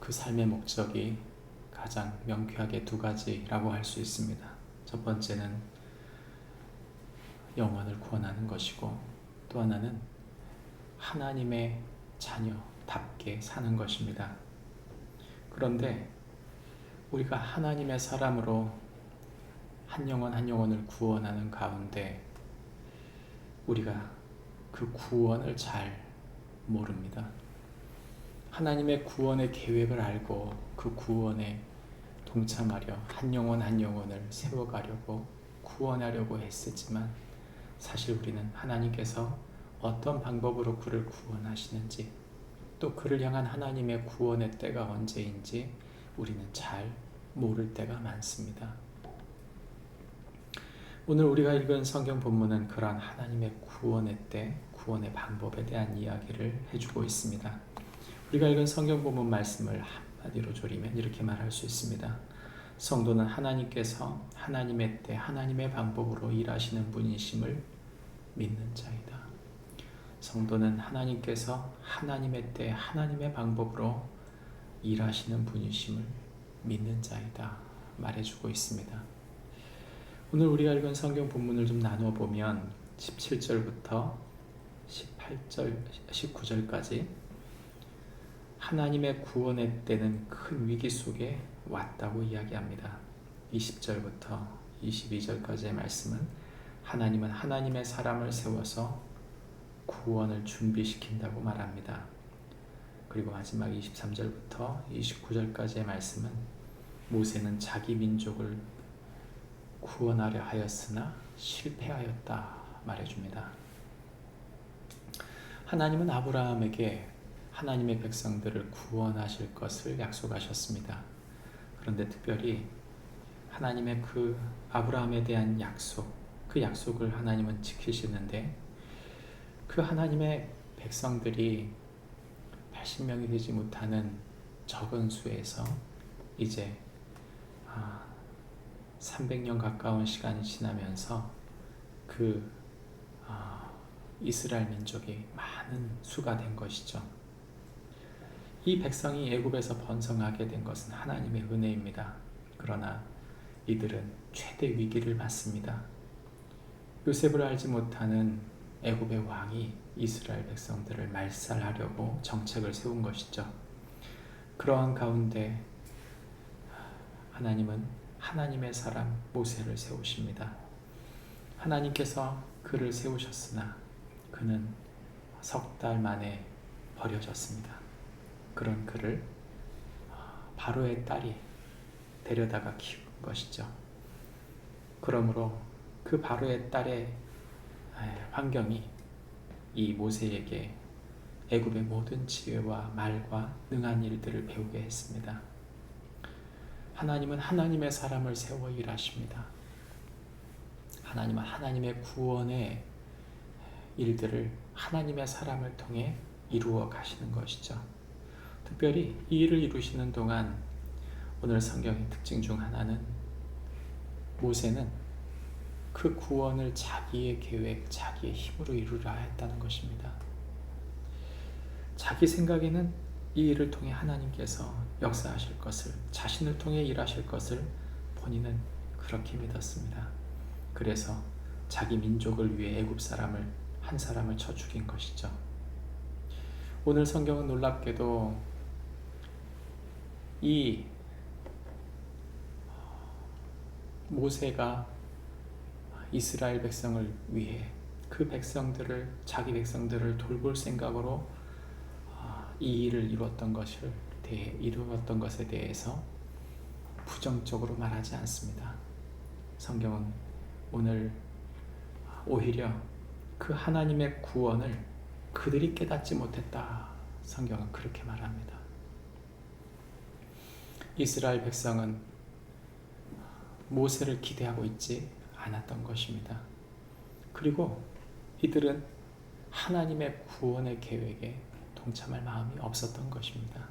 그 삶의 목적이 가장 명쾌하게 두 가지라고 할 수 있습니다. 첫 번째는 영혼을 구원하는 것이고, 또 하나는 하나님의 자녀답게 사는 것입니다. 그런데 우리가 하나님의 사람으로 한 영혼 한 영혼을 구원하는 가운데 우리가 그 구원을 잘 모릅니다. 하나님의 구원의 계획을 알고 그 구원에 동참하려 한 영혼 한 영혼을 세워가려고 구원하려고 했었지만, 사실 우리는 하나님께서 어떤 방법으로 그를 구원하시는지, 또 그를 향한 하나님의 구원의 때가 언제인지 우리는 잘 모를 때가 많습니다. 오늘 우리가 읽은 성경 본문은 그러한 하나님의 구원의 때, 구원의 방법에 대한 이야기를 해주고 있습니다. 우리가 읽은 성경 본문 말씀을 한마디로 조리면 이렇게 말할 수 있습니다. 성도는 하나님께서 하나님의 때, 하나님의 방법으로 일하시는 분이심을 믿는 자이다. 성도는 하나님께서 하나님의 때, 하나님의 방법으로 일하시는 분이심을 믿는 자이다 말해주고 있습니다. 오늘 우리가 읽은 성경 본문을 좀 나누어 보면 17절부터 19절까지 하나님의 구원의 때는 큰 위기 속에 왔다고 이야기합니다. 20절부터 22절까지의 말씀은 하나님은 하나님의 사람을 세워서 구원을 준비시킨다고 말합니다. 그리고 마지막 23절부터 29절까지의 말씀은 모세는 자기 민족을 구원하려 하였으나 실패하였다 말해줍니다. 하나님은 아브라함에게 하나님의 백성들을 구원하실 것을 약속하셨습니다. 그런데 특별히 하나님의 그 아브라함에 대한 약속, 그 약속을 하나님은 지키시는데, 그 하나님의 백성들이 80명이 되지 못하는 적은 수에서 이제 300년 가까운 시간이 지나면서 그 이스라엘 민족이 많은 수가 된 것이죠. 이 백성이 애굽에서 번성하게 된 것은 하나님의 은혜입니다. 그러나 이들은 최대 위기를 맞습니다. 요셉을 알지 못하는 애굽의 왕이 이스라엘 백성들을 말살하려고 정책을 세운 것이죠. 그러한 가운데 하나님은 하나님의 사람 모세를 세우십니다. 하나님께서 그를 세우셨으나 그는 석 달 만에 버려졌습니다. 그런 그를 바로의 딸이 데려다가 키운 것이죠. 그러므로 그 바로의 딸의 환경이 이 모세에게 애굽의 모든 지혜와 말과 능한 일들을 배우게 했습니다. 하나님은 하나님의 사람을 세워 일하십니다. 하나님은 하나님의 구원의 일들을 하나님의 사람을 통해 이루어 가시는 것이죠. 특별히 이 일을 이루시는 동안 오늘 성경의 특징 중 하나는 모세는 그 구원을 자기의 계획, 자기의 힘으로 이루려 했다는 것입니다. 자기 생각에는 이 일을 통해 하나님께서 역사하실 것을, 자신을 통해 일하실 것을 본인은 그렇게 믿었습니다. 그래서 자기 민족을 위해 애굽 사람을 한 사람을 쳐 죽인 것이죠. 오늘 성경은 놀랍게도 이 모세가 이스라엘 백성을 위해 그 백성들을, 자기 백성들을 돌볼 생각으로 이 일을 이루었던 것에 대해서 부정적으로 말하지 않습니다. 성경은 오늘 오히려 그 하나님의 구원을 그들이 깨닫지 못했다, 성경은 그렇게 말합니다. 이스라엘 백성은 모세를 기대하고 있지 않았던 것입니다. 그리고 이들은 하나님의 구원의 계획에 동참할 마음이 없었던 것입니다.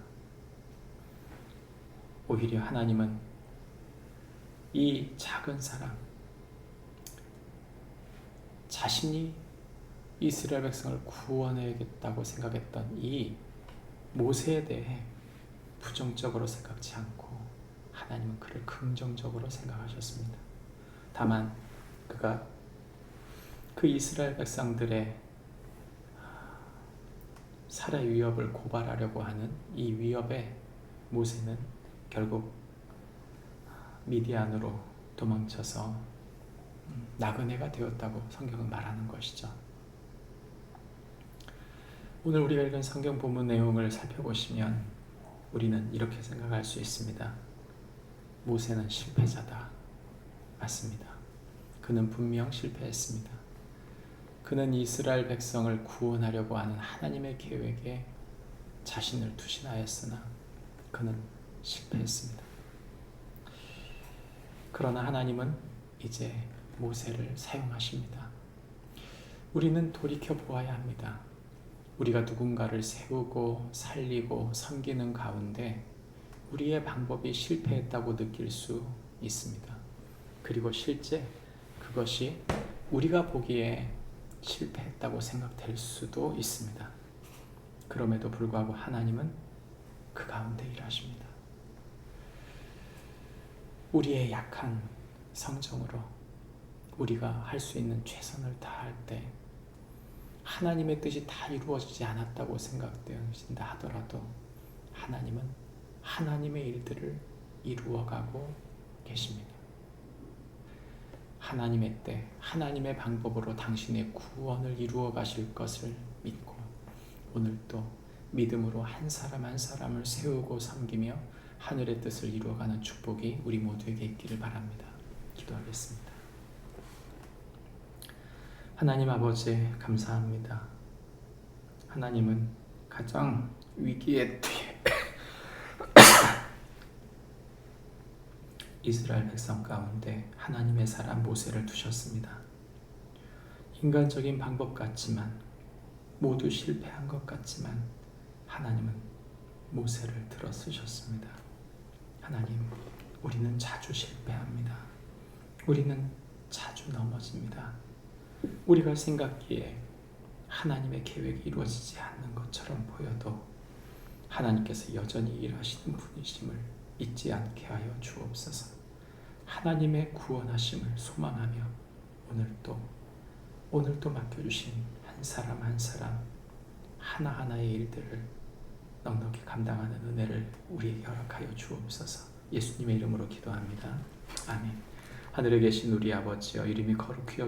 오히려 하나님은 이 작은 사람, 자신이 이스라엘 백성을 구원해야겠다고 생각했던 이 모세에 대해 부정적으로 생각지 않고 하나님은 그를 긍정적으로 생각하셨습니다. 다만 그가 그 이스라엘 백성들의 살해 위협을 고발하려고 하는 이 위협에 모세는 결국 미디안으로 도망쳐서 나그네가 되었다고 성경은 말하는 것이죠. 오늘 우리가 읽은 성경 본문 내용을 살펴보시면 우리는 이렇게 생각할 수 있습니다. 모세는 실패자다. 맞습니다. 그는 분명 실패했습니다. 그는 이스라엘 백성을 구원하려고 하는 하나님의 계획에 자신을 투신하였으나 그는 실패했습니다. 그러나 하나님은 이제 모세를 사용하십니다. 우리는 돌이켜 보아야 합니다. 우리가 누군가를 세우고 살리고 섬기는 가운데 우리의 방법이 실패했다고 느낄 수 있습니다. 그리고 실제 그것이 우리가 보기에 실패했다고 생각될 수도 있습니다. 그럼에도 불구하고 하나님은 그 가운데 일하십니다. 우리의 약한 성정으로 우리가 할 수 있는 최선을 다할 때 하나님의 뜻이 다 이루어지지 않았다고 생각되신다 하더라도 하나님은 하나님의 일들을 이루어가고 계십니다. 하나님의 때, 하나님의 방법으로 당신의 구원을 이루어 가실 것을 믿고 오늘도 믿음으로 한 사람 한 사람을 세우고 섬기며 하늘의 뜻을 이루어가는 축복이 우리 모두에게 있기를 바랍니다. 기도하겠습니다. 하나님 아버지 감사합니다. 하나님은 가장 위기의 때에 이스라엘 백성 가운데 하나님의 사람 모세를 두셨습니다. 인간적인 방법 같지만 모두 실패한 것 같지만 하나님은 모세를 들어 쓰셨습니다. 하나님, 우리는 자주 실패합니다. 우리는 자주 넘어집니다. 우리가 생각기에 하나님의 계획이 이루어지지 않는 것처럼 보여도 하나님께서 여전히 일하시는 분이심을 잊지 않게 하여 주옵소서. 하나님의 구원하심을 소망하며 오늘도 맡겨주신 한 사람 한 사람 하나하나의 일들을 넉넉히 감당하는 은혜를 우리에게 허락하여 주옵소서. 예수님의 이름으로 기도합니다. 아멘. 하늘에 계신 우리 아버지여, 이름이 거룩히